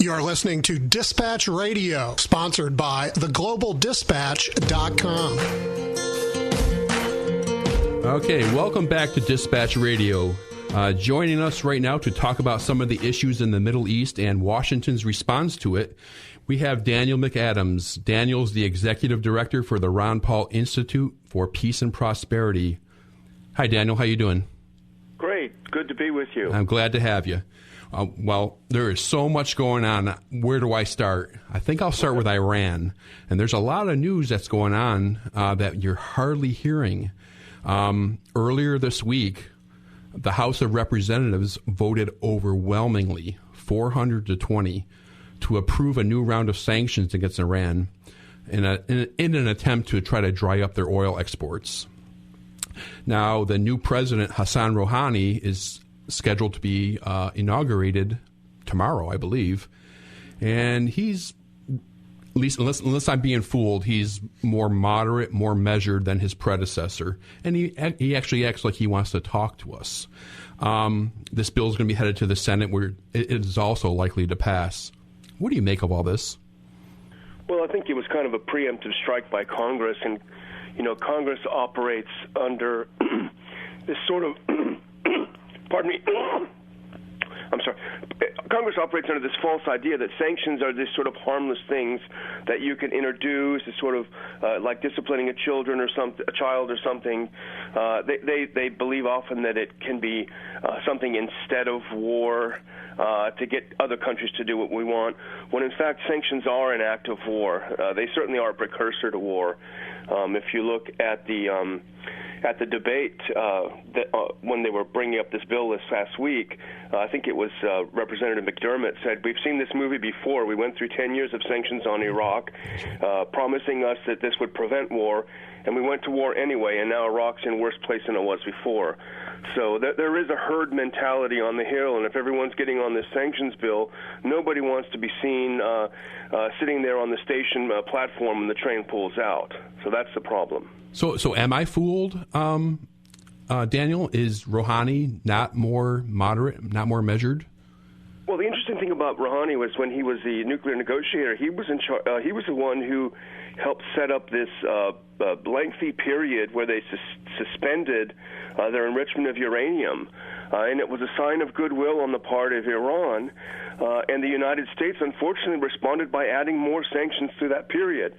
You're listening to Dispatch Radio, sponsored by theglobaldispatch.com. Okay, welcome back to Dispatch Radio. Joining us right now to talk about some of the issues in the Middle East and Washington's response to it, we have Daniel McAdams. Daniel's the Executive Director for the Ron Paul Institute for Peace and Prosperity. Hi, Daniel. How you doing? Great. Good to be with you. I'm glad to have you. Well, there is so much going on. Where do I start? I think I'll start with Iran. And there's a lot of news that's going on that you're hardly hearing. Earlier this week, the House of Representatives voted overwhelmingly, 400-20, to approve a new round of sanctions against Iran in an attempt to try to dry up their oil exports. Now, the new president, Hassan Rouhani, is scheduled to be inaugurated tomorrow, I believe. And he's, at least unless I'm being fooled, he's more moderate, more measured than his predecessor. And he actually acts like he wants to talk to us. This bill is going to be headed to the Senate, where it is also likely to pass. What do you make of all this? Well, I think it was kind of a preemptive strike by Congress. And, you know, Congress operates under this sort of... Pardon me. I'm sorry. Congress operates under this false idea that sanctions are these sort of harmless things that you can introduce, as sort of like disciplining a child or something. They believe often that it can be something instead of war to get other countries to do what we want, when in fact sanctions are an act of war. They certainly are a precursor to war. If you look at the debate when they were bringing up this bill this past week, I think it was Representative McDermott said, "We've seen this movie before. We went through 10 years of sanctions on Iraq, promising us that this would prevent war, and we went to war anyway, and now Iraq's in a worse place than it was before." So there is a herd mentality on the Hill, and if everyone's getting on this sanctions bill, nobody wants to be seen sitting there on the station platform when the train pulls out. So that's the problem. So am I fooled, Daniel? Is Rouhani not more moderate, not more measured? Well, the interesting thing about Rouhani was when he was the nuclear negotiator, he was he was the one who helped set up this lengthy period where they suspended their enrichment of uranium. And it was a sign of goodwill on the part of Iran. And the United States, unfortunately, responded by adding more sanctions to that period.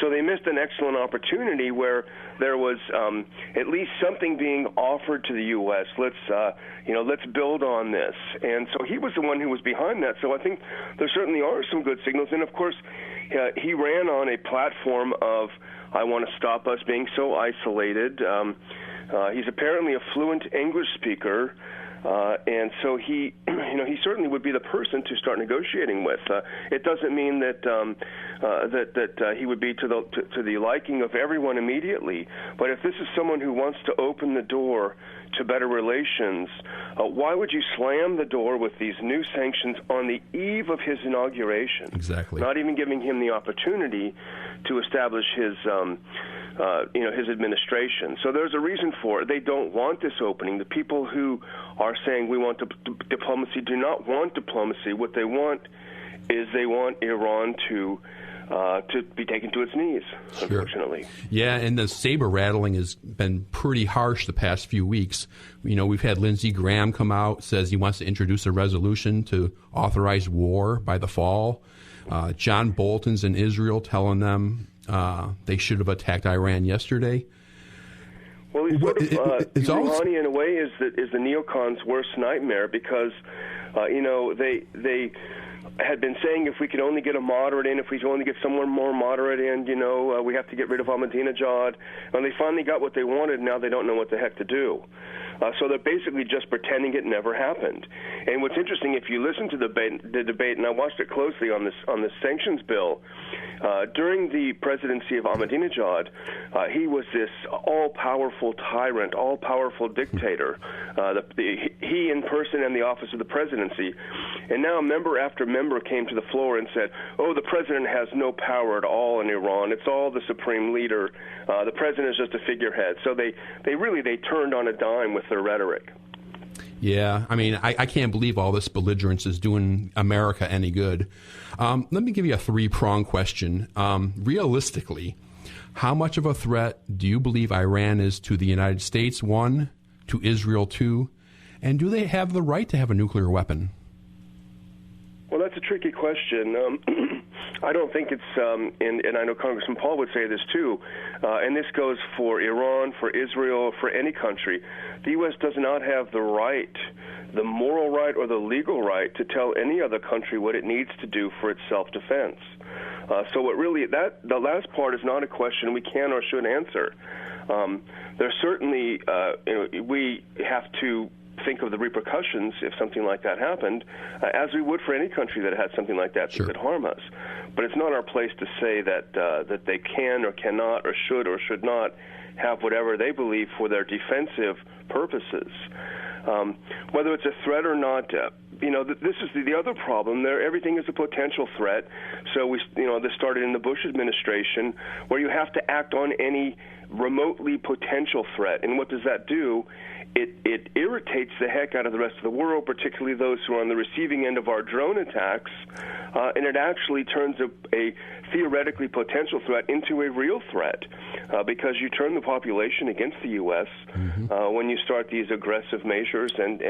So they missed an excellent opportunity where there was at least something being offered to the U.S. Let's build on this. And so he was the one who was behind that. So I think there certainly are some good signals. And, of course, he ran on a platform of, I want to stop us being so isolated. He's apparently a fluent English speaker. And so he certainly would be the person to start negotiating with. It doesn't mean that he would be to the liking of everyone immediately. But if this is someone who wants to open the door to better relations, why would you slam the door with these new sanctions on the eve of his inauguration? Exactly. Not even giving him the opportunity to establish his administration. So there's a reason for it. They don't want this opening. The people who are saying we want diplomacy do not want diplomacy. What they want is they want Iran to be taken to its knees, unfortunately. Sure. Yeah, and the saber rattling has been pretty harsh the past few weeks. You know, we've had Lindsey Graham come out, says he wants to introduce a resolution to authorize war by the fall. John Bolton's in Israel telling them they should have attacked Iran yesterday. Well, he's sort of, Rouhani, in a way, is the neocons' worst nightmare because, they had been saying if we could only get a moderate in, if we could only get someone more moderate in, we have to get rid of Ahmadinejad. And they finally got what they wanted, and now they don't know what the heck to do. So they're basically just pretending it never happened. And what's interesting, if you listen to the debate, and I watched it closely on this sanctions bill, during the presidency of Ahmadinejad, he was this all-powerful tyrant, all-powerful dictator, he in person and the office of the presidency. And now member after member came to the floor and said, the president has no power at all in Iran. It's all the supreme leader. The president is just a figurehead. So they turned on a dime with their rhetoric. Yeah, I mean, I can't believe all this belligerence is doing America any good. Let me give you a three-pronged question. Realistically, how much of a threat do you believe Iran is to the United States, one, to Israel, two, and do they have the right to have a nuclear weapon? Well, that's a tricky question. I don't think it's, and I know Congressman Paul would say this too, and this goes for Iran, for Israel, for any country. The U.S. does not have the right, the moral right or the legal right to tell any other country what it needs to do for its self-defense. So what really, the last part is not a question we can or should answer. There's certainly, we have to think of the repercussions if something like that happened, as we would for any country that had something like that that could harm us. But it's not our place to say that that they can or cannot or should not have whatever they believe for their defensive purposes. Whether it's a threat or not, this is the other problem. There, everything is a potential threat. So this started in the Bush administration, where you have to act on any remotely potential threat. And what does that do? It irritates the heck out of the rest of the world, particularly those who are on the receiving end of our drone attacks, and it actually turns a theoretically potential threat into a real threat, because you turn the population against the U.S. When you start these aggressive measures, and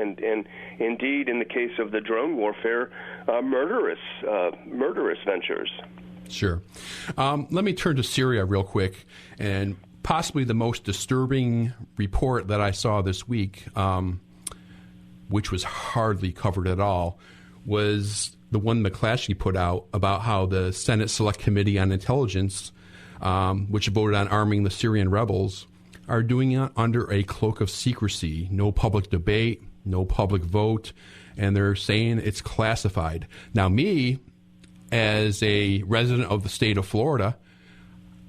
indeed, in the case of the drone warfare, murderous ventures. Sure. Let me turn to Syria real quick, and possibly the most disturbing report that I saw this week, which was hardly covered at all, was the one McClatchy put out about how the Senate Select Committee on Intelligence, which voted on arming the Syrian rebels, are doing it under a cloak of secrecy. No public debate, no public vote, and they're saying it's classified. Now, me, as a resident of the state of Florida,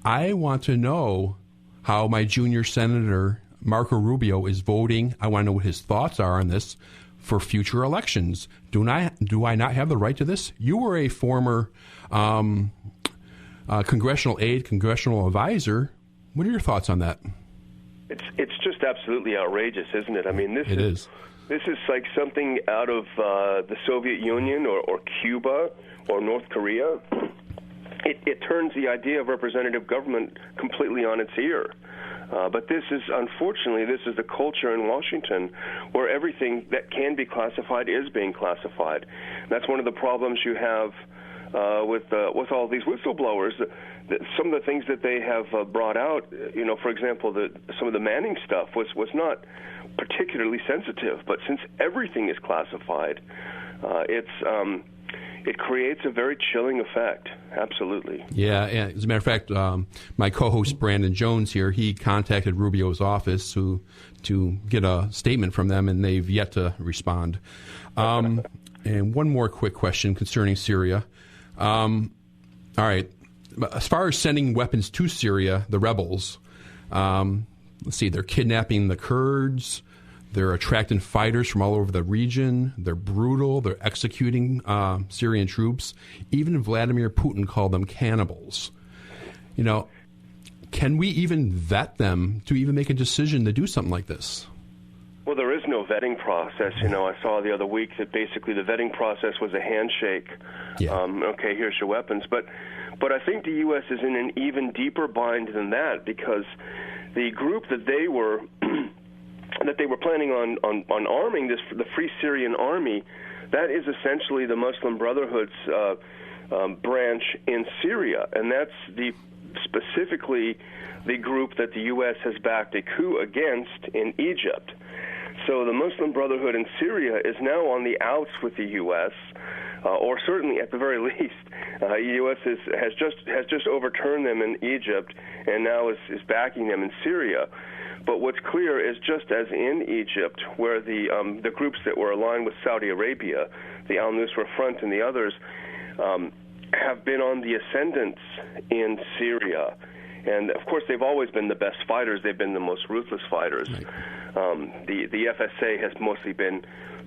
I want to know how my junior senator, Marco Rubio, is voting. I want to know what his thoughts are on this for future elections. Do I not have the right to this? You were a former congressional aide, congressional advisor. What are your thoughts on that? It's just absolutely outrageous, isn't it? I mean, this is like something out of the Soviet Union or Cuba or North Korea. It turns the idea of representative government completely on its ear. But unfortunately, this is the culture in Washington, where everything that can be classified is being classified. And that's one of the problems you have with all these whistleblowers. Some of the things that they have brought out, for example, some of the Manning stuff was not particularly sensitive. But since everything is classified, it creates a very chilling effect. Absolutely. Yeah. As a matter of fact, my co-host Brandon Jones here, he contacted Rubio's office to get a statement from them, and they've yet to respond. And one more quick question concerning Syria. All right. As far as sending weapons to Syria, the rebels, let's see, they're kidnapping the Kurds. They're attracting fighters from all over the region. They're brutal. They're executing Syrian troops. Even Vladimir Putin called them cannibals. Can we even vet them to even make a decision to do something like this? Well, there is no vetting process. I saw the other week that basically the vetting process was a handshake. Yeah. Okay, here's your weapons. But I think the U.S. is in an even deeper bind than that, because the group that they were planning on arming, the Free Syrian Army, that is essentially the Muslim Brotherhood's branch in Syria, and that's specifically the group that the U.S. has backed a coup against in Egypt. So the Muslim Brotherhood in Syria is now on the outs with the U.S., or certainly at the very least, the U.S. has just overturned them in Egypt and now is backing them in Syria. But what's clear is, just as in Egypt, where the groups that were aligned with Saudi Arabia, the al-Nusra Front and the others, have been on the ascendance in Syria. And, of course, they've always been the best fighters. They've been the most ruthless fighters. Right. The FSA has mostly been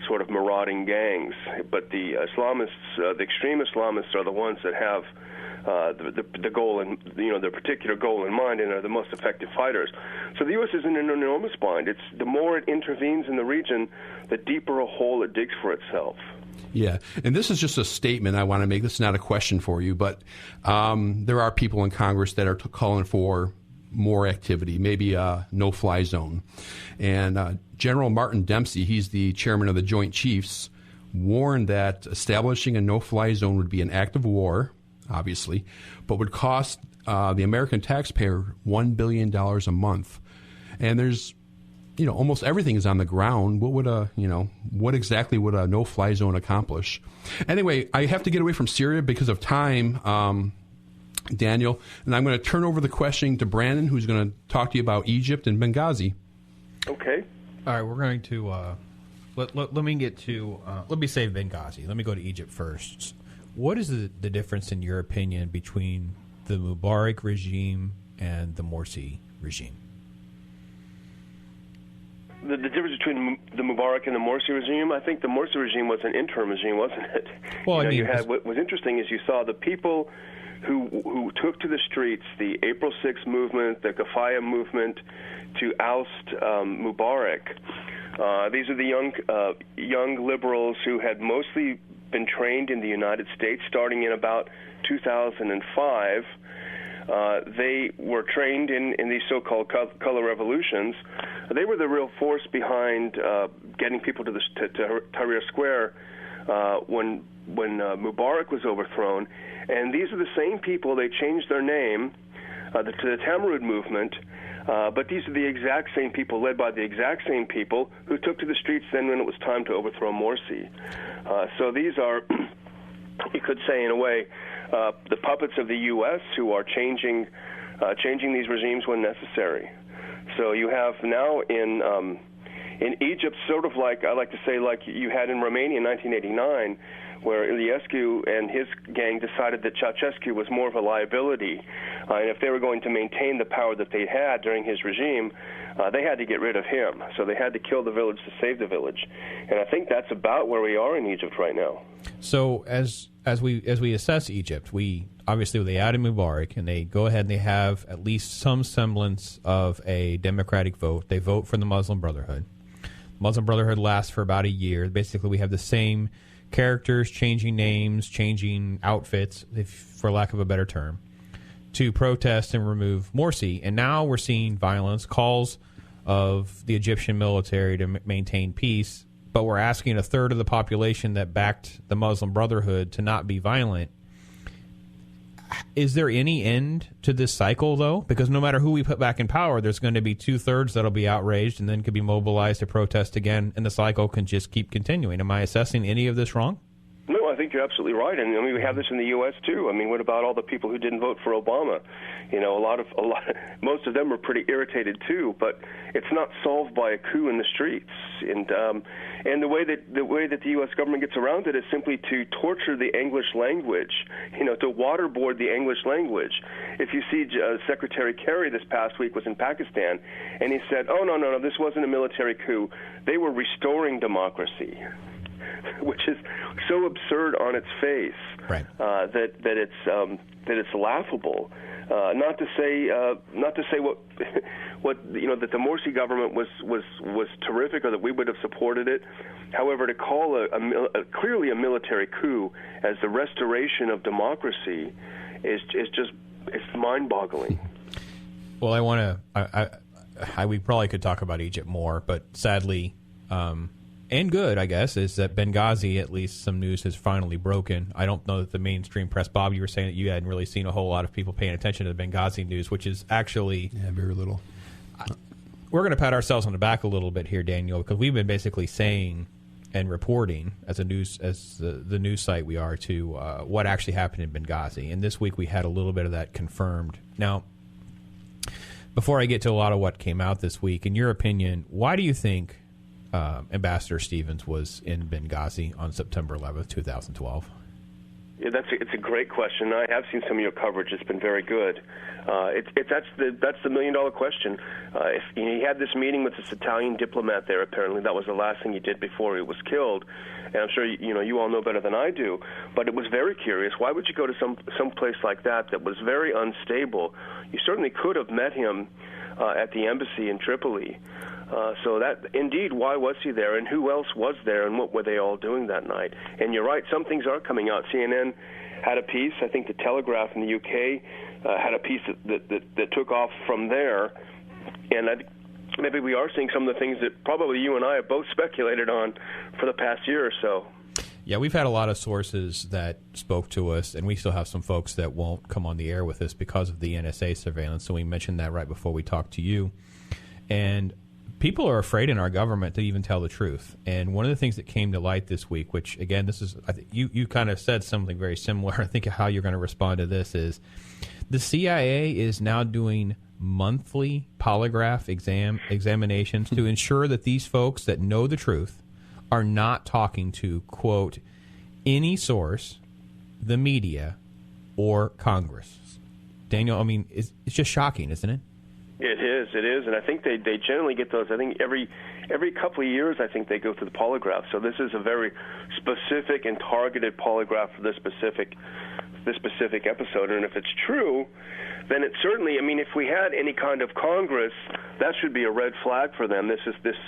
sort of marauding gangs. But the Islamists, the extreme Islamists, are the ones that have the goal and their particular goal in mind, and are the most effective fighters. So the U.S. is in an enormous bind. It's the more it intervenes in the region, the deeper a hole it digs for itself. Yeah, and this is just a statement I want to make. This is not a question for you, but there are people in Congress that are calling for more activity, maybe a no-fly zone. And General Martin Dempsey, he's the chairman of the Joint Chiefs, warned that establishing a no-fly zone would be an act of war, obviously, but would cost the American taxpayer $1 billion a month. And there's almost everything is on the ground. What exactly would a no-fly zone accomplish? Anyway, I have to get away from Syria because of time, Daniel, and I'm going to turn over the questioning to Brandon, who's going to talk to you about Egypt and Benghazi. Okay. All right, we're going to let me save Benghazi. Let me go to Egypt first. What is the difference, in your opinion, between the Mubarak regime and the Morsi regime? The difference between the Mubarak and the Morsi regime, I think the Morsi regime was an interim regime, wasn't it? Well, what was interesting is you saw the people who took to the streets, the April 6th movement, the Kafaya movement, to oust Mubarak. These are the young liberals who had mostly been trained in the United States starting in about 2005. They were trained in these so-called color revolutions. They were the real force behind getting people to Tahrir Square when Mubarak was overthrown. And these are the same people. They changed their name to the Tamarud movement, but these are the exact same people, led by the exact same people, who took to the streets then when it was time to overthrow Morsi. So these are, you could say in a way, the puppets of the U.S. who are changing these regimes when necessary. So you have now in Egypt, sort of like, I like to say, like you had in Romania in 1989, where Iliescu and his gang decided that Ceausescu was more of a liability, and if they were going to maintain the power that they had during his regime, they had to get rid of him. So they had to kill the village to save the village, and I think that's about where we are in Egypt right now. So as we assess Egypt, we obviously they added Mubarak, and they go ahead and they have at least some semblance of a democratic vote. They vote for the Muslim Brotherhood. Muslim Brotherhood lasts for about a year. Basically, we have the same characters, changing names, changing outfits, for lack of a better term, to protest and remove Morsi. And now we're seeing violence, calls of the Egyptian military to maintain peace, but we're asking a third of the population that backed the Muslim Brotherhood to not be violent. Is there any end to this cycle, though? Because no matter who we put back in power, there's going to be two-thirds that'll be outraged and then could be mobilized to protest again, and the cycle can just keep continuing. Am I assessing any of this wrong? No, I think you're absolutely right, and I mean we have this in the U.S. too. I mean, what about all the people who didn't vote for Obama? Most of them are pretty irritated too. But it's not solved by a coup in the streets, and the way that the U.S. government gets around it is simply to torture the English language, to waterboard the English language. If you see Secretary Kerry this past week was in Pakistan, and he said, "Oh no, this wasn't a military coup. They were restoring democracy." Which is so absurd on its face, right. that it's laughable. Not to say what that the Morsi government was terrific, or that we would have supported it. However, to call clearly a military coup as the restoration of democracy is just mind-boggling. Well, we probably could talk about Egypt more, but sadly. And good, I guess, is that Benghazi, at least some news has finally broken. I don't know that the mainstream press, Bob, you were saying that you hadn't really seen a whole lot of people paying attention to the Benghazi news, which is actually... Yeah, very little. We're going to pat ourselves on the back a little bit here, Daniel, because we've been basically saying and reporting as the news site we are to what actually happened in Benghazi. And this week we had a little bit of that confirmed. Now, before I get to a lot of what came out this week, in your opinion, why do you think Ambassador Stevens was in Benghazi on September 11th, 2012? Yeah, it's a great question. I have seen some of your coverage. It's been very good. That's the $1 million question. If he had this meeting with this Italian diplomat there, apparently that was the last thing he did before he was killed. And I'm sure you all know better than I do. But it was very curious. Why would you go to some place like that was very unstable? You certainly could have met him at the embassy in Tripoli. So that, indeed, why was he there, and who else was there, and what were they all doing that night? And you're right, some things are coming out. CNN had a piece. I think the Telegraph in the UK had a piece that took off from there. And maybe we are seeing some of the things that probably you and I have both speculated on for the past year or so. Yeah, we've had a lot of sources that spoke to us, and we still have some folks that won't come on the air with us because of the NSA surveillance. So we mentioned that right before we talked to you. And people are afraid in our government to even tell the truth. And one of the things that came to light this week, which, again, this is, I think you kind of said something very similar. I think how you're going to respond to this is the CIA is now doing monthly polygraph examinations to ensure that these folks that know the truth are not talking to, quote, any source, the media, or Congress. Daniel, I mean, it's just shocking, isn't it? It is, and I think they generally get those. I think every couple of years, I think they go through the polygraph. So this is a very specific and targeted polygraph for this specific episode. And if it's true, then it certainly. I mean, if we had any kind of Congress, that should be a red flag for them. This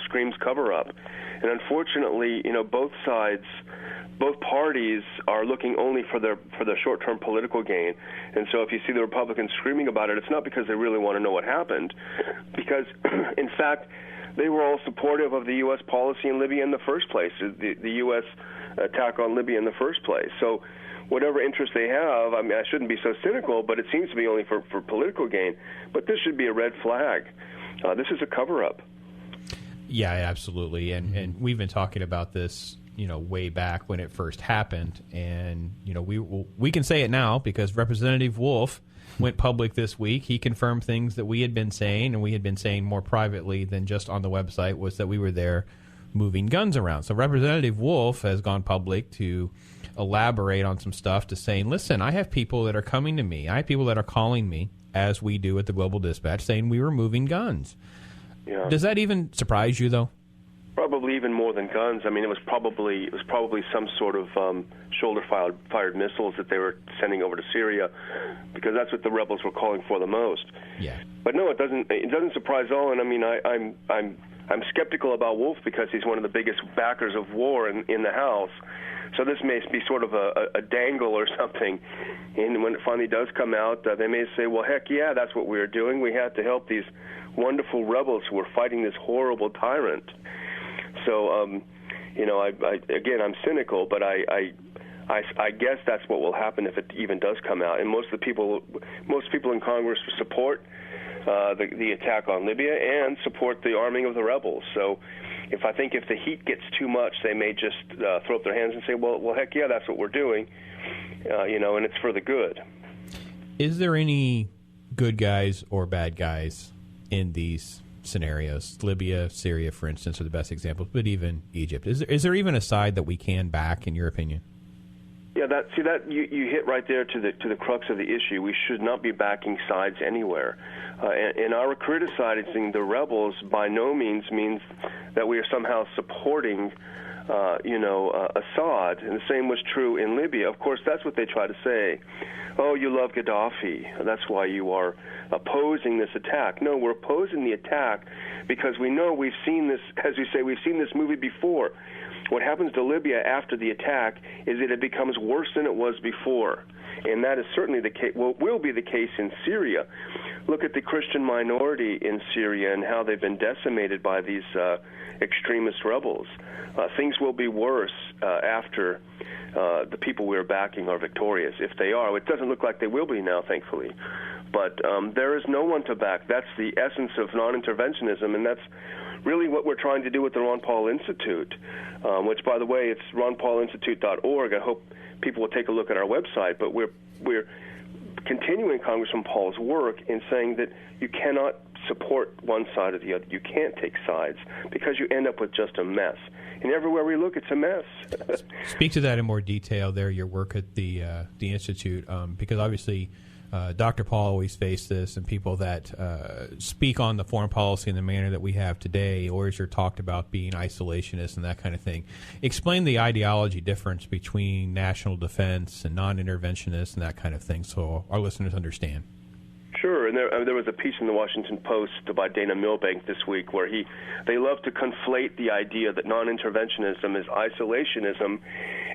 screams cover up, and unfortunately, both sides. Both parties are looking only for their short-term political gain. And so if you see the Republicans screaming about it, it's not because they really want to know what happened, because, in fact, they were all supportive of the U.S. policy in Libya in the first place, the U.S. attack on Libya in the first place. So whatever interest they have, I mean, I shouldn't be so cynical, but it seems to be only for political gain. But this should be a red flag. This is a cover-up. Yeah, absolutely. And we've been talking about this way back when it first happened. And, we can say it now because Representative Wolf went public this week. He confirmed things that we had been saying, and we had been saying more privately than just on the website, was that we were there moving guns around. So Representative Wolf has gone public to elaborate on some stuff, to saying, listen, I have people that are coming to me. I have people that are calling me, as we do at the Global Dispatch, saying we were moving guns. Yeah. Does that even surprise you, though? Probably even more than guns. I mean, it was probably some sort of shoulder-fired missiles that they were sending over to Syria, because that's what the rebels were calling for the most. Yeah. But no, it doesn't surprise all. And I mean, I'm skeptical about Wolf because he's one of the biggest backers of war in the House. So this may be sort of a dangle or something. And when it finally does come out, they may say, well, heck yeah, that's what we were doing. We had to help these wonderful rebels who were fighting this horrible tyrant. So, I'm cynical, but I guess that's what will happen if it even does come out. And most people in Congress support the attack on Libya and support the arming of the rebels. So, if the heat gets too much, they may just throw up their hands and say, well, heck yeah, that's what we're doing, and it's for the good. Is there any good guys or bad guys in these scenarios? Libya, Syria, for instance, are the best examples, but even Egypt. Is there even a side that we can back, in your opinion? Yeah, you hit right there to the crux of the issue. We should not be backing sides anywhere. And our criticizing the rebels by no means means that we are somehow supporting Assad. And the same was true in Libya. Of course, that's what they try to say. Oh, you love Gaddafi. That's why you are opposing this attack. No, we're opposing the attack because we know we've seen this, as we say, we've seen this movie before. What happens to Libya after the attack is that it becomes worse than it was before. And that is certainly the case, will be the case in Syria. Look at the Christian minority in Syria and how they've been decimated by these extremist rebels. Things will be worse after the people we're backing are victorious. If they are, it doesn't look like they will be now, thankfully. But there is no one to back. That's the essence of non-interventionism, and that's really what we're trying to do with the Ron Paul Institute, which, by the way, it's ronpaulinstitute.org. I hope people will take a look at our website. But we're continuing Congressman Paul's work in saying that you cannot support one side or the other. You can't take sides because you end up with just a mess. And everywhere we look, it's a mess. Speak to that in more detail there, your work at the Institute, because obviously Dr. Paul always faced this, and people that speak on the foreign policy in the manner that we have today always are talked about being isolationist and that kind of thing. Explain the ideology difference between national defense and non-interventionist and that kind of thing so our listeners understand. Sure, and there was a piece in the Washington Post by Dana Milbank this week where they love to conflate the idea that non-interventionism is isolationism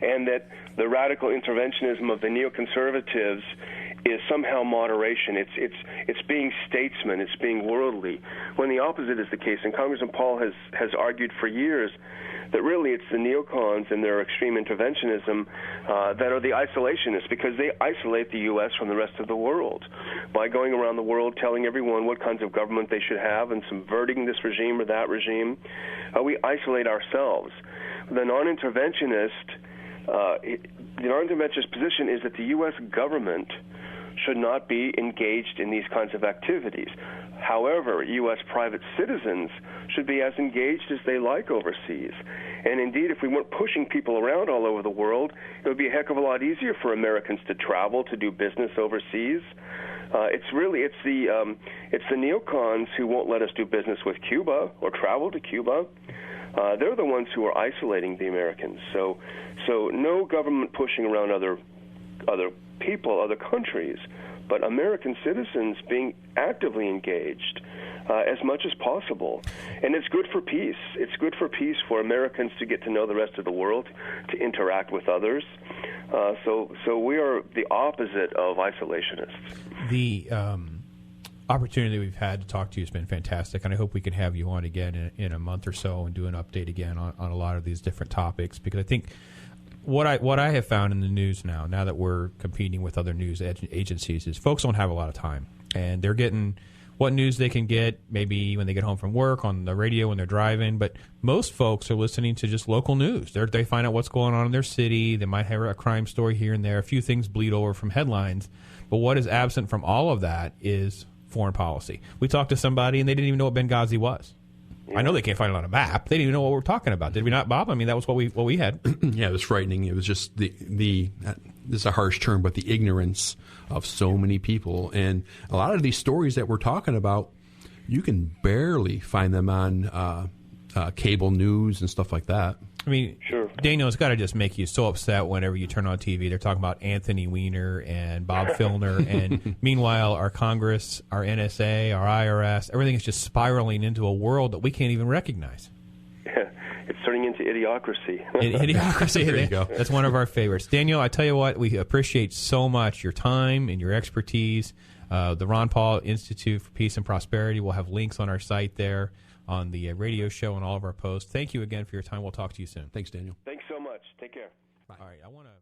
and that the radical interventionism of the neoconservatives is somehow moderation. It's being statesman. It's being worldly. When the opposite is the case, and Congressman Paul has argued for years that really it's the neocons and their extreme interventionism that are the isolationists, because they isolate the U.S. from the rest of the world by going around the world telling everyone what kinds of government they should have and subverting this regime or that regime. We isolate ourselves. The non-interventionist position is that the U.S. government should not be engaged in these kinds of activities. However, U.S. private citizens should be as engaged as they like overseas. And indeed, if we weren't pushing people around all over the world, it would be a heck of a lot easier for Americans to travel, to do business overseas. It's the neocons who won't let us do business with Cuba or travel to Cuba. They're the ones who are isolating the Americans. So no government pushing around other people, other countries, but American citizens being actively engaged as much as possible. And it's good for peace. It's good for peace for Americans to get to know the rest of the world, to interact with others. So we are the opposite of isolationists. The opportunity we've had to talk to you has been fantastic, and I hope we can have you on again in a month or so and do an update again on a lot of these different topics, because I think what I have found in the news now that we're competing with other news agencies, is folks don't have a lot of time, and they're getting what news they can get maybe when they get home from work, on the radio when they're driving, but most folks are listening to just local news. They find out what's going on in their city. They might have a crime story here and there. A few things bleed over from headlines, but what is absent from all of that is foreign policy. We talked to somebody, and they didn't even know what Benghazi was. I know they can't find it on a map. They didn't even know what we're talking about. Did we not, Bob? I mean, that was what we had. Yeah, it was frightening. It was just the this is a harsh term, but the ignorance of so many people. And a lot of these stories that we're talking about, you can barely find them on cable news and stuff like that. I mean, sure. Daniel, it's got to just make you so upset whenever you turn on TV. They're talking about Anthony Weiner and Bob Filner, and meanwhile, our Congress, our NSA, our IRS, everything is just spiraling into a world that we can't even recognize. Yeah, it's turning into idiocracy. Idiocracy. There you go. That's one of our favorites. Daniel, I tell you what, we appreciate so much your time and your expertise. The Ron Paul Institute for Peace and Prosperity, we'll have links on our site there, on the radio show and all of our posts. Thank you again for your time. We'll talk to you soon. Thanks, Daniel. Thanks so much. Take care. Bye. All right, I want to...